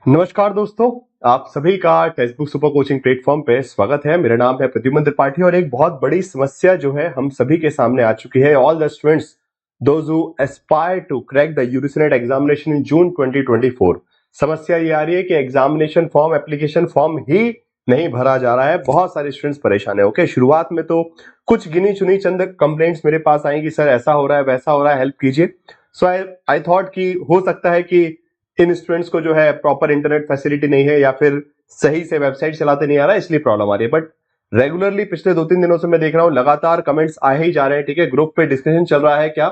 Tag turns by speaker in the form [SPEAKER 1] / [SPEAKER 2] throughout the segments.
[SPEAKER 1] नमस्कार दोस्तों, आप सभी का text book super coaching platform पे स्वागत है। मेरा नाम है प्रद्युमन त्रिपाठी और एक बहुत बड़ी समस्या जो है हम सभी के सामने आ चुकी है। All the students those who aspire to crack the UGC NET examination in June 2024। समस्या ये आ रही है कि एग्जामिनेशन फॉर्म, एप्लीकेशन फॉर्म ही नहीं भरा जा रहा है। बहुत सारे स्टूडेंट्स परेशान है। ओके, शुरुआत में तो कुछ गिनी चुनी चंद कंप्लेंट्स मेरे पास आई कि सर ऐसा हो रहा है, वैसा हो रहा है, हेल्प कीजिए। सो आई थॉट कि हो सकता है कि इन स्टूडेंट्स को जो है प्रॉपर इंटरनेट फैसिलिटी नहीं है या फिर सही से वेबसाइट चलाते नहीं आ रहा है, इसलिए प्रॉब्लम आ रही है। बट रेगुलरली पिछले 2-3 दिनों से मैं देख रहा हूँ लगातार कमेंट्स आए ही जा रहे हैं। ठीक है, ग्रुप पे डिस्कशन चल रहा है। क्या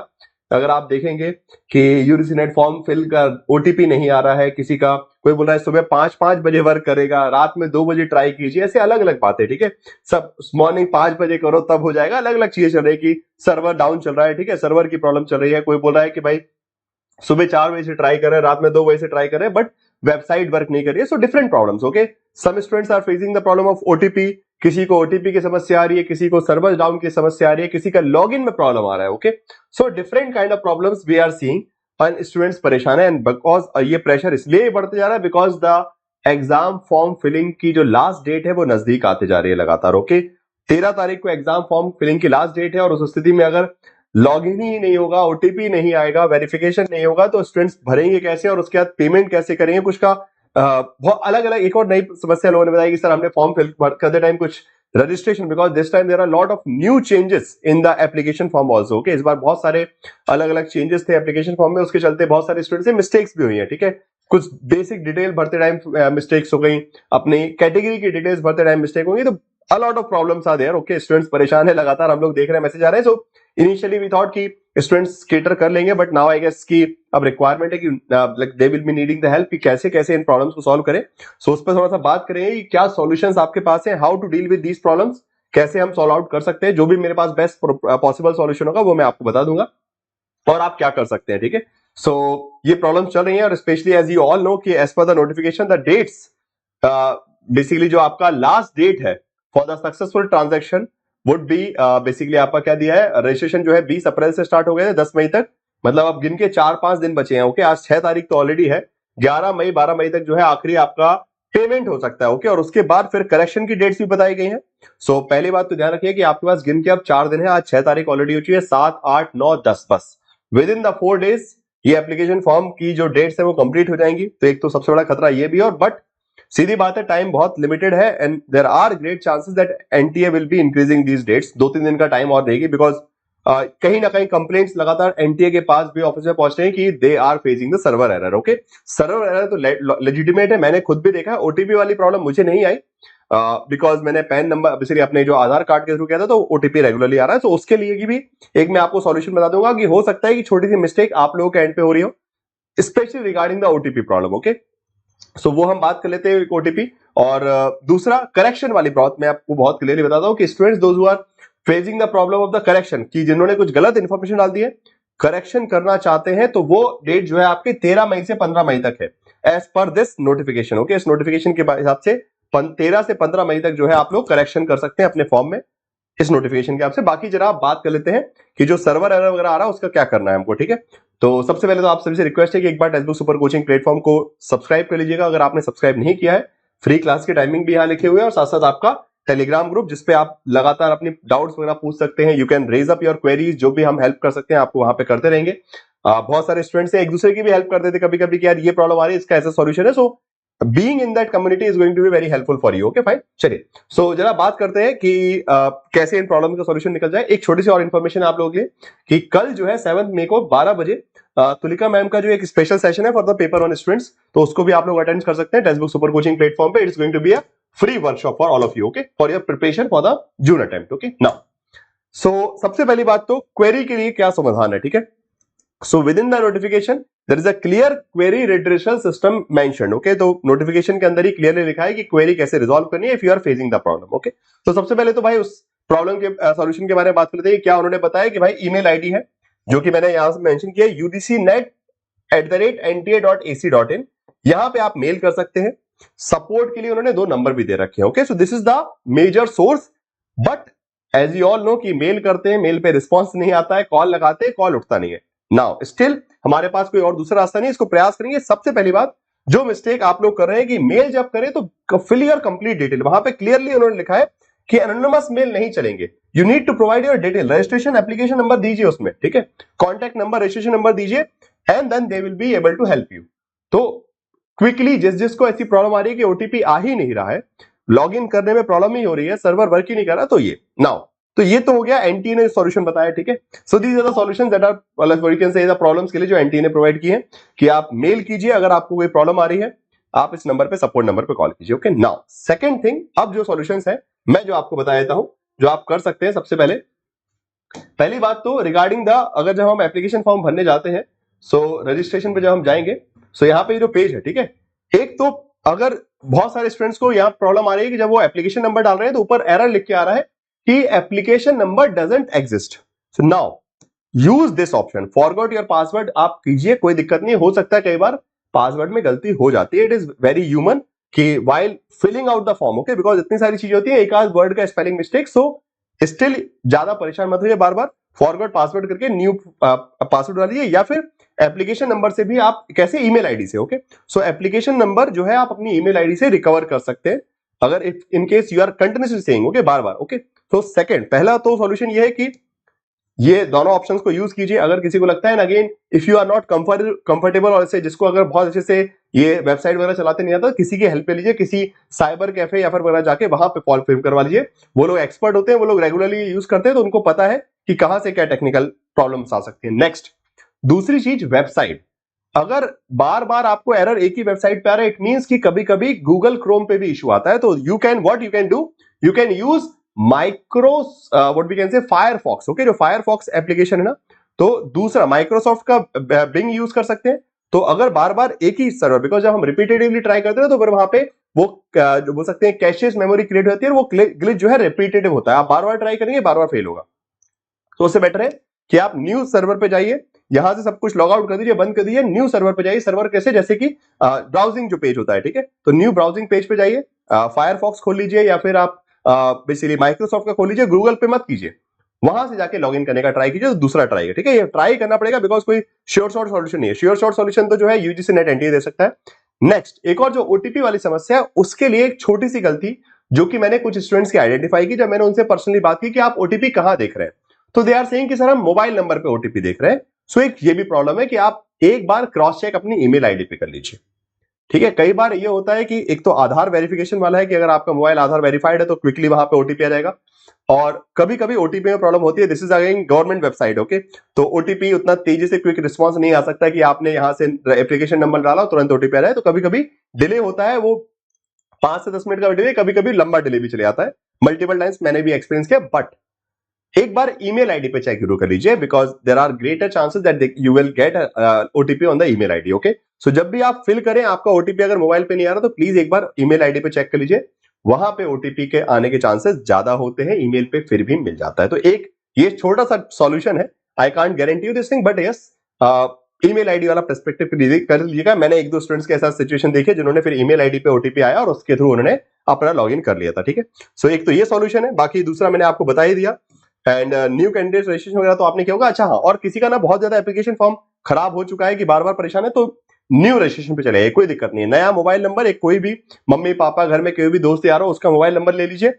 [SPEAKER 1] अगर आप देखेंगे कि यूजीसी नेट फॉर्म फिल का ओटीपी नहीं आ रहा है किसी का, कोई बोल रहा है सुबह 5 बजे वर्क करेगा, रात में 2 बजे ट्राई कीजिए, ऐसे अलग अलग बातें। ठीक है, सब मॉर्निंग 5 बजे करो तब हो जाएगा, अलग अलग चीजें चल रही है कि सर्वर डाउन चल रहा है। ठीक है, सर्वर की प्रॉब्लम चल रही है। कोई बोल रहा है कि भाई सुबह 4 बजे से ट्राई कर रहे हैं, रात में 2 बजे से ट्राई कर रहे हैं, बट वेबसाइट वर्क नहीं कर रही है। So different problems. Okay, some students are facing the problem of OTP, किसी को ओटीपी की समस्या आ रही है, किसी को सर्वर डाउन की समस्या आ रही है, किसी का लॉगिन में प्रॉब्लम आ रहा है। Okay, so different kind of problems we are seeing and students परेशान है। एंड बिकॉज ये प्रेशर इसलिए बढ़ते जा रहा है because the exam form filling की जो लास्ट डेट है वो नजदीक आते जा रही है लगातार। ओके, 13 तारीख को एग्जाम फॉर्म फिलिंग की लास्ट डेट है और उस स्थिति में अगर लॉगिन ही नहीं होगा, ओटीपी नहीं आएगा, वेरिफिकेशन नहीं होगा, तो स्टूडेंट्स भरेंगे कैसे और उसके बाद पेमेंट कैसे करेंगे। कुछ का बहुत अलग अलग एक और नई समस्या लोगों ने बताई कि सर हमने फॉर्म फिल करते टाइम कुछ registration, because this time there are lot of new changes in the application form also. Okay, इस बार बहुत सारे अलग अलग चेंजेस थे एप्लीकेशन फॉर्म में, उसके चलते बहुत सारे स्टूडेंट्स से मिस्टेक्स भी हुई है। ठीक है, कुछ बेसिक डिटेल भरते टाइम मिस्टेक्स हो गई, अपनी कैटेगरी की डिटेल्स भरते टाइम मिस्टेक होंगी, तो a lot of problems are there. Okay, students परेशान है, लगातार हम लोग देख रहे हैं, मैसेज आ रहे हैं। सो इनिशियली वी थॉट कि स्टूडेंट्स केटर कर लेंगे, बट नाउ आई गेस कि अब रिक्वायरमेंट है कि like they will be needing the help कि कैसे कैसे इन प्रॉब्लम्स को सॉल्व करें। सो उस पर थोड़ा सा बात करेंगे कि क्या सॉल्यूशंस आपके पास है, how to deal with these problems, कैसे हम सॉल्व आउट कर सकते हैं। जो भी मेरे पास बेस्ट पॉसिबल सॉल्यूशन होगा वो मैं आपको बता दूंगा और आप क्या कर सकते हैं। ठीक है, सो ये प्रॉब्लम चल रही है और specially as you all know कि as per the notification the dates, basically जो आपका लास्ट डेट है for the successful transaction would be, basically आपका क्या दिया है, रजिस्ट्रेशन जो है 20 अप्रैल से स्टार्ट हो गया है 10 मई तक, मतलब अब गिन के 4-5 दिन बचे हैं। ओके, आज 6 तारीख तो ऑलरेडी है, 11 मई 12 मई तक जो है आखिरी आपका पेमेंट हो सकता है। ओके, और उसके बाद फिर करेक्शन की डेट्स भी बताई गई हैं। सो पहली बात तो ध्यान रखिए कि आपके पास गिन के अब 4 दिन है, आज 6 तारीख ऑलरेडी हो चुकी है, 7, 8, 9, 10, बस विद इन द 4 डेज ये एप्लीकेशन फॉर्म की जो डेट्स है वो कंप्लीट हो जाएंगी। तो एक तो सबसे बड़ा खतरा ये भी, और बट सीधी बात है टाइम बहुत लिमिटेड है and there are great chances that NTA will be increasing these dates. 2-3 दिन का टाइम और देगी, बिकॉज कहीं ना कहीं कंप्लेंट्स लगातार एनटीए के पास भी ऑफिस में पहुंच रहे हैं कि they are facing the server error. Okay, server error तो लेजिटिमेट है, मैंने खुद भी देखा है। ओटीपी वाली प्रॉब्लम मुझे नहीं आई बिकॉज मैंने पैन नंबर बेसिकली अपने जो आधार कार्ड के थ्रू किया था, तो ओटीपी रेगुलरली आ रहा है। तो उसके लिए की भी एक मैं आपको सॉल्यूशन बता दूंगा कि हो सकता है कि छोटी सी मिस्टेक आप लोगों के एंड पे हो रही हो, specially regarding the OTP problem. Okay, so वो हम बात कर लेते हैं ओटीपी। और दूसरा करेक्शन वाली बात मैं आपको बहुत क्लियरली बताता हूं कि students those who are facing the problem of the correction, कि जिन्होंने कुछ गलत इंफॉर्मेशन डाल दी है, करेक्शन करना चाहते हैं, तो वो डेट जो है आपकी 13 मई से 15 मई तक है as per this notification. Okay, इस नोटिफिकेशन के हिसाब से 13 से 15 मई तक जो है आप लोग करेक्शन कर सकते हैं अपने फॉर्म में इस नोटिफिकेशन के आपसे। बाकी जरा आप बात कर लेते हैं कि जो सर्वर एरर वगैरह आ रहा है उसका क्या करना है हमको। ठीक है, तो सबसे पहले तो आप सभी से रिक्वेस्ट है कि एक बार Testbook super coaching platform को सब्सक्राइब कर लीजिएगा अगर आपने सब्सक्राइब नहीं किया है। फ्री क्लास की टाइमिंग भी यहाँ लिखे हुए हैं और साथ साथ आपका टेलीग्राम ग्रुप जिसपे आप लगातार अपनी डाउट्स वगैरह पूछ सकते हैं। You can raise up your queries, जो भी हम हेल्प कर सकते हैं आपको वहां पे करते रहेंगे। बहुत सारे स्टूडेंट्स एक दूसरे की भी हेल्प कर देते कभी कभी कि यार ये प्रॉब्लम आ रही है, इसका ऐसा सॉल्यूशन है। So being in that community is going to be very helpful for you. Okay fine, चलिए सो जरा बात करते हैं कि कैसे इन प्रॉब्लम का सॉल्यूशन निकल जाए। एक छोटी सी और इन्फॉर्मेशन आप लोगों के लिए कि कल जो है 7 मई को 12 बजे तुलिका मैम का जो एक स्पेशल सेशन है for the paper one students, तो उसको भी आप लोग अटेंड कर सकते हैं Testbook super coaching platform पे। It's going to be a free workshop for all of you. Okay, for your preparation for the June attempt. Okay, now so सबसे पहली बात तो क्वेरी के लिए क्या समाधान है। ठीक है, so within the notification there is a clear query redressal system mentioned. Okay, तो नोटिफिकेशन के अंदर ही क्लियरली लिखा है कि क्वेरी कैसे रिजॉल्व करनी है if you are facing the problem. Okay, तो सबसे पहले तो भाई उस प्रॉब्लम के सॉल्यूशन के बारे में बात करते हैं। क्या उन्होंने बताया कि भाई ईमेल आईडी है जो कि मैंने यहां से मेंशन किया udcnet@nta.ac.in, यहां पे आप मेल कर सकते हैं। सपोर्ट के लिए उन्होंने 2 नंबर भी दे रखे हैं। Okay, so this is the major source, but as you all know कि मेल करते हैं, मेल पे रिस्पॉन्स नहीं आता है, कॉल लगाते हैं, कॉल उठता नहीं है। नाउ स्टिल हमारे पास कोई और दूसरा रास्ता नहीं, इसको प्रयास करेंगे। सबसे पहली बात जो मिस्टेक आप लोग कर रहे हैं कि मेल जब करें तो फिल योर कंप्लीट डिटेल, वहां पे क्लियरली उन्होंने लिखा है कि एनोनिमस मेल नहीं चलेंगे, you need to provide your detail, registration application number दीजिए उसमें, ठीक है, कॉन्टैक्ट नंबर, रजिस्ट्रेशन नंबर दीजिए, and then they will be able to help you. तो क्विकली जिसको ऐसी प्रॉब्लम आ रही है कि ओटीपी आ ही नहीं रहा है, लॉग इन करने में प्रॉब्लम ही हो रही है, सर्वर वर्क ही नहीं कर रहा, तो ये नाउ, तो ये तो हो गया एनटी ने सॉल्यूशन बताया, ठीक है। So these are the solutions that are what you can say the problems के लिए जो एनटी ने प्रोवाइड किए हैं, कि आप मेल कीजिए अगर आपको कोई प्रॉब्लम आ रही है, आप इस नंबर पे, सपोर्ट नंबर पे कॉल कीजिए। ओके, नाउ सेकंड थिंग, अब जो सॉल्यूशंस है मैं जो आपको बता देता हूं जो आप कर सकते हैं। सबसे पहली बात तो रिगार्डिंग द, अगर जब हम एप्लीकेशन फॉर्म भरने जाते हैं, सो रजिस्ट्रेशन पे जब हम जाएंगे, सो यहाँ पे जो पेज है, ठीक है, एक तो अगर बहुत सारे स्टूडेंट्स को यहाँ प्रॉब्लम आ रही है कि जब वो एप्लीकेशन नंबर डाल रहे हैं तो ऊपर एरर लिख के आ रहा है कि application number doesn't exist. So now use this option, forgot your password आप कीजिए, कोई दिक्कत नहीं, हो सकता है कई बार पासवर्ड में गलती हो जाती है, इट इज वेरी ह्यूमन कि while filling out the form, okay, because इतनी सारी चीजें होती है, एक आध वर्ड का स्पेलिंग मिस्टेक, सो स्टिल ज्यादा परेशान मत होइए, बार बार फॉरगॉट पासवर्ड करके न्यू पासवर्ड डालिए, या फिर एप्लीकेशन नंबर से भी आप कैसे, ईमेल आईडी से, ओके। सो एप्लीकेशन नंबर जो है आप अपनी ईमेल आईडी से रिकवर कर सकते हैं अगर in case you are continuously saying, okay, बार बार, ओके। तो सेकंड, पहला तो सॉल्यूशन ये है कि ये दोनों ऑप्शंस को यूज कीजिए। अगर किसी को लगता है ना, again if you are not comfortable, और ऐसे जिसको अगर बहुत अच्छे से ये वेबसाइट वगैरह चलाते नहीं आता, किसी की हेल्प ले लीजिए, किसी साइबर कैफे या फिर वगैरह जाके वहां पे फॉर्म फिल करवा लीजिए, वो लोग एक्सपर्ट होते हैं, वो लोग रेगुलरली यूज करते हैं, तो उनको पता है कि कहां से क्या टेक्निकल प्रॉब्लम्स आ सकती है। नेक्स्ट, दूसरी चीज, वेबसाइट, अगर बार बार आपको एरर एक ही वेबसाइट पे आ रहा है, इट मींस कि कभी कभी गूगल क्रोम पे भी इशू आता है, तो you can do, you can use micro what we can say Firefox, okay, जो फायरफॉक्स एप्लीकेशन है ना, तो दूसरा माइक्रोसॉफ्ट का बिंग यूज कर सकते हैं। तो अगर बार बार एक ही सर्वर, बिकॉज जब हम रिपीटेटिवली ट्राई करते हैं तो फिर वहां पे वो जो बोल सकते हैं कैशेस मेमोरी क्रिएट होती है, वो ग्लिच जो है रिपीटेटिव होता है, आप बार बार ट्राई करेंगे, बार बार फेल होगा। तो उससे बेटर है कि आप न्यू सर्वर पे जाइए, यहां से सब कुछ लॉग आउट कर दीजिए, बंद कर दीजिए, न्यू सर्वर पे जाइए। सर्वर कैसे, जैसे कि ब्राउजिंग जो पेज होता है, ठीक है, तो न्यू ब्राउजिंग पेज पे जाइए, फायरफॉक्स खोल लीजिए, या फिर आप बेसिकली माइक्रोसॉफ्ट का खोल लीजिए, गूगल पे मत कीजिए, वहां से जाके लॉगिन करने का ट्राई कीजिए, तो दूसरा ट्राई है, ठीक है, ये ट्राई करना पड़ेगा, बिकॉज कोई श्योर शॉर्ट सॉल्यूशन नहीं है, श्योर शॉर्ट सॉल्यूशन तो जो है यूजीसी नेट एनटीए दे सकता है। नेक्स्ट, एक और जो ओटीपी वाली समस्या है, उसके लिए एक छोटी सी गलती जो कि मैंने कुछ स्टूडेंट्स की आइडेंटिफाई की, जब मैंने उनसे पर्सनली बात की कि आप ओटीपी कहां देख रहे हैं, तो दे आर सेइंग कि सर हम मोबाइल नंबर पे ओटीपी देख रहे हैं। सो एक ये भी प्रॉब्लम है कि आप एक बार क्रॉस चेक अपनी ईमेल आईडी पे कर लीजिए, ठीक है। कई बार ये होता है कि एक तो आधार वेरिफिकेशन वाला है कि अगर आपका मोबाइल आधार वेरीफाइड है तो क्विकली वहां पे ओटीपी आ जाएगा, और कभी कभी ओटीपी में प्रॉब्लम होती है, this is again government website, okay, तो ओटीपी उतना तेजी से क्विक रिस्पांस नहीं आ सकता कि आपने यहां से एप्लीकेशन नंबर डाला तुरंत ओटीपी आ जाए, तो कभी कभी डिले होता है, वो 5 से 10 मिनट का डिले, कभी कभी लंबा डिले भी चले आता है, मल्टीपल टाइम्स मैंने भी एक्सपीरियंस किया। बट एक बार ईमेल आईडी पे चेक जरूर कर लीजिए, because there are greater chances that you will get OTP on the email ID, okay. So जब भी आप फिल करें, आपका ओटीपी अगर मोबाइल पे नहीं आ रहा, तो प्लीज एक बार ईमेल आईडी पे चेक कर लीजिए, वहां पे ओटीपी के आने के चांसेस ज्यादा होते हैं, ईमेल पे फिर भी मिल जाता है। तो एक ये छोटा सा सॉल्यूशन है, I can't guarantee you this thing, but yes, email ID वाला पर्सपेक्टिव कर लीजिएगा। मैंने एक दो स्टूडेंट्स के ऐसा सिचुएशन देखे जिन्होंने फिर ईमेल आईडी पे ओटीपी आया और उसके थ्रू उन्होंने अपना लॉगिन कर लिया था, ठीक है। सो एक तो ये सॉल्यूशन है, बाकी दूसरा मैंने आपको बता ही दिया। एंड न्यू कैंडिडेट रजिस्ट्रेशन वगैरह तो आपने क्या होगा, अच्छा हाँ, और किसी का ना बहुत ज्यादा एप्लीकेशन फॉर्म खराब हो चुका है कि बार बार परेशान है, तो न्यू रजिस्ट्रेशन पे चले, कोई दिक्कत नहीं है, नया मोबाइल नंबर, एक कोई भी मम्मी पापा घर में कोई भी दोस्त यार हो उसका मोबाइल नंबर ले लीजिए,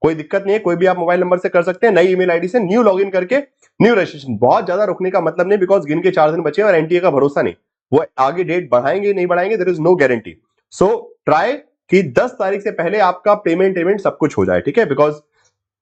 [SPEAKER 1] कोई दिक्कत नहीं है, कोई भी आप मोबाइल नंबर से कर सकते हैं, नई ईमेल आईडी से न्यू लॉगिन करके न्यू रजिस्ट्रेशन। बहुत ज्यादा रुकने का मतलब नहीं, बिकॉज गिन के 4 दिन बचे और एनटीए का भरोसा नहीं, वो आगे डेट बढ़ाएंगे नहीं बढ़ाएंगे, there is no guarantee. So try कि 10 तारीख से पहले आपका पेमेंट सब कुछ हो जाए, ठीक है, बिकॉज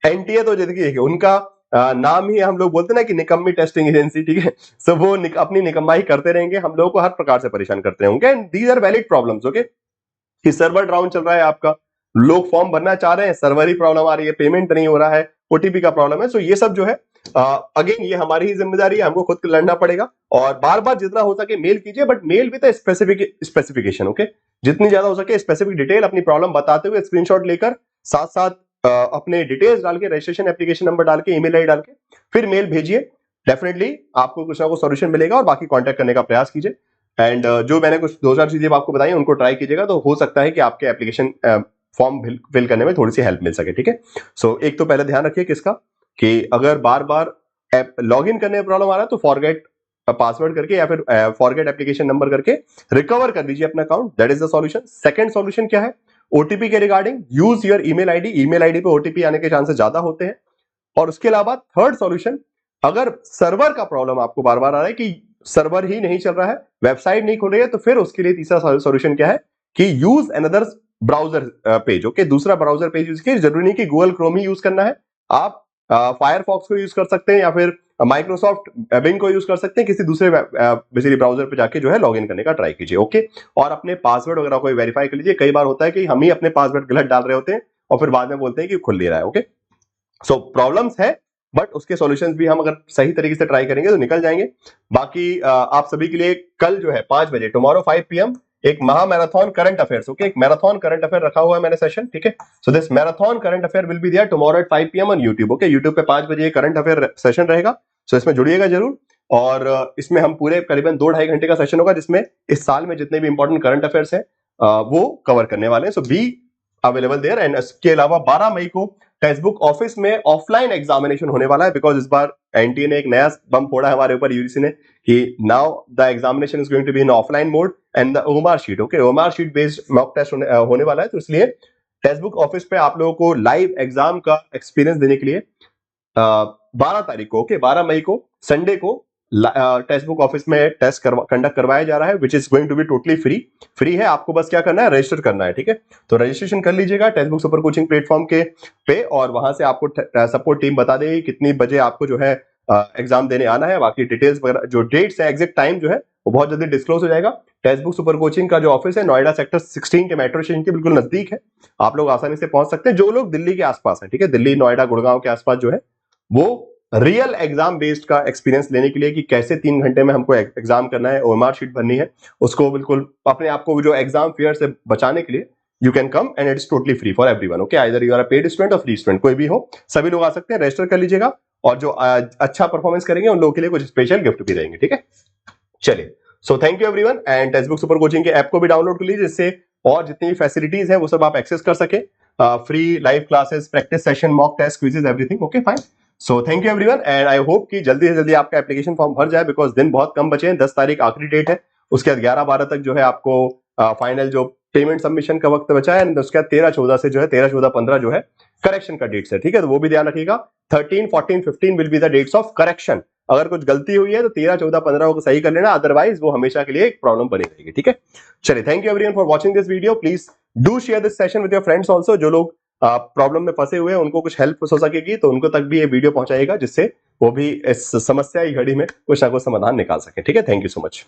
[SPEAKER 1] एनटीए तो देखिए उनका नाम ही हम लोग बोलते हैं ना कि निकम्मी टेस्टिंग एजेंसी, ठीक है। सो वो अपनी निकम्माई करते रहेंगे, हम लोगों को हर प्रकार से परेशान करते होंगे, and these are valid problems, okay, कि सर्वर डाउन चल रहा है आपका, लोग फॉर्म भरना चाह रहे हैं, सर्वर ही प्रॉब्लम आ रही है, पेमेंट नहीं हो रहा है, ओटीपी का प्रॉब्लम है। सो ये सब जो है अगेन ये हमारी ही जिम्मेदारी है, हमको खुद लड़ना पड़ेगा, और बार बार जितना हो सके मेल कीजिए, but mail with specification, okay, जितनी ज्यादा हो सके स्पेसिफिक डिटेल अपनी प्रॉब्लम बताते हुए स्क्रीनशॉट लेकर, साथ साथ अपने डिटेल्स डाल के, रजिस्ट्रेशन एप्लीकेशन नंबर डाल के, ईमेल आईडी डाल के फिर मेल भेजिए, डेफिनेटली आपको कुछ ना कुछ सॉल्यूशन मिलेगा, और बाकी कांटेक्ट करने का प्रयास कीजिए। एंड जो मैंने कुछ 2-4 चीजें आपको बताई उनको ट्राई कीजिएगा, तो हो सकता है कि आपके एप्लीकेशन फॉर्म फिल करने में थोड़ी सी हेल्प मिल सके, ठीक है। सो एक तो पहले ध्यान रखिए किसका, कि अगर बार बार लॉग इन करने में प्रॉब्लम आ रहा है तो फॉरगेट पासवर्ड करके या फिर फॉरगेट एप्लीकेशन नंबर करके रिकवर कर लीजिए अपना account. That is the solution. Second solution क्या है? ओटीपी के regarding use your email ID. Email ID पे ओटीपी आने के चांसेस ज्यादा होते हैं। और उसके अलावा थर्ड सॉल्यूशन, अगर सर्वर का प्रॉब्लम आपको बार बार आ रहा है कि सर्वर ही नहीं चल रहा है, वेबसाइट नहीं खुल रही है, तो फिर उसके लिए तीसरा सॉल्यूशन क्या है कि use another browser page. Okay, दूसरा ब्राउजर पेज यूज कीजिए। जरूरी नहीं कि गूगल क्रोम ही यूज करना है, आप फायरफॉक्स को यूज कर सकते हैं या फिर माइक्रोसॉफ्ट बिंग को यूज कर सकते हैं। किसी दूसरे बेसिकली ब्राउजर पे जाके जो है लॉग इन करने का ट्राई कीजिए। ओके, और अपने पासवर्ड वगैरह को वेरीफाई कर लीजिए। कई बार होता है कि हम ही अपने पासवर्ड गलत डाल रहे होते हैं और फिर बाद में बोलते हैं कि खुल नहीं रहा है। ओके, सो प्रॉब्लम्स है बट उसके सॉल्यूशंस भी हम अगर सही तरीके से ट्राई करेंगे तो निकल जाएंगे। बाकी आप सभी के लिए कल जो है 5 बजे टुमारो 5 PM एक महा मैराथन करंट अफेयर्स। ओके, एक मैराथन करंट अफेयर रखा हुआ है मैंने सेशन। ठीक है, so this marathon current affair will be there tomorrow at 5 PM on YouTube. Okay, YouTube पे 5 बजे करंट अफेयर सेशन रहेगा, सो इसमें जुड़िएगा जरूर। और इसमें हम पूरे करीबन 2-2.5 घंटे का सेशन होगा जिसमें इस साल में जितने भी इंपॉर्टेंट करंट अफेयर्स हैं वो कवर करने वाले हैं। सो बी अवेलेबल देयर। एंड इसके अलावा 12 मई को टेक्स्ट बुक ऑफिस में ऑफलाइन एग्जामिनेशन होने वाला है, बिकॉज इस बार एनटीए ने एक नया बम फोड़ा है हमारे ऊपर, यूजीसी ने, कि now the examination is going to be in offline mode and the OMR sheet. Okay, OMR sheet based mock test होने वाला है, तो इसलिए टेक्स्ट बुक ऑफिस पे आप लोगों को लाइव एग्जाम का एक्सपीरियंस देने के लिए 12 तारीख को, ओके 12 मई को संडे को टेक्स्ट बुक ऑफिस में टेस्ट कंडक्ट करवाया जा रहा है, which is going to be totally free है। आपको बस क्या करना है, रजिस्टर करना है। ठीक है, तो रजिस्ट्रेशन कर लीजिएगा text book super coaching platform के पे, और वहां से आपको सपोर्ट टीम बता देगी कितनी बजे आपको जो है एग्जाम देने आना है। बाकी डिटेल्स वगैरह जो डेट्स है, एग्जैक्ट टाइम जो है वो बहुत जल्दी डिस्क्लोज हो जाएगा। टेक्स्ट बुक सुपर कोचिंग का जो ऑफिस है नोएडा सेक्टर 16 के मेट्रो स्टेशन के बिल्कुल नजदीक है, आप लोग आसानी से पहुंच सकते हैं। जो लोग दिल्ली के आसपास है, ठीक है, दिल्ली नोएडा गुड़गांव के आसपास जो है, वो रियल एग्जाम बेस्ड का एक्सपीरियंस लेने के लिए कि कैसे 3 घंटे में हमको एग्जाम करना है, ओएमआर शीट भरनी है, उसको बिल्कुल अपने आप को जो एग्जाम फेयर से बचाने के लिए you can come and it is totally free for everyone. Okay, either you are a paid student और फ्री स्टूडेंट, कोई भी हो, सभी लोग आ सकते हैं। रजिस्टर कर लीजिएगा और जो अच्छा परफॉर्मेंस करेंगे उन लोगों के लिए कुछ स्पेशल गिफ्ट भी रहेंगे। ठीक है, चलिए, सो thank you everyone. And text book super coaching के ऐप को भी डाउनलोड कर लीजिए, जिससे और जितनी भी फैसिलिटीज है वो सब आप एक्सेस कर सके। Free live classes, practice session, mock test, quizzes, everything. Okay, fine. So thank you everyone and I hope कि जल्दी से जल्दी आपका एप्लीकेशन फॉर्म भर जाए, बिकॉज दिन बहुत कम बचे हैं। 10 तारीख आखिरी डेट है, उसके बाद 11-12 तक जो है आपको फाइनल जो पेमेंट सबमिशन का वक्त बचा है, एंड उसके बाद 13-14 से जो है 13-14-15 जो है करेक्शन का डेट्स है। ठीक है, तो वो भी ध्यान रखिएगा। 13, 14, 15 will be the dates of correction. अगर कुछ गलती हुई है तो 13-14-15 को सही कर लेना, अदरवाइज वो हमेशा के लिए एक प्रॉब्लम बनी रहेगी। ठीक है, चलिए, thank you everyone for watching this video. Please do share this session with your friends also. जो लोग प्रॉब्लम में फंसे हुए हैं, उनको कुछ हेल्प हो सकेगी तो उनको तक भी ये वीडियो पहुंचाएगा, जिससे वो भी इस समस्या की घड़ी में कुछ ना कुछ समाधान निकाल सके। ठीक है, थैंक यू सो मच।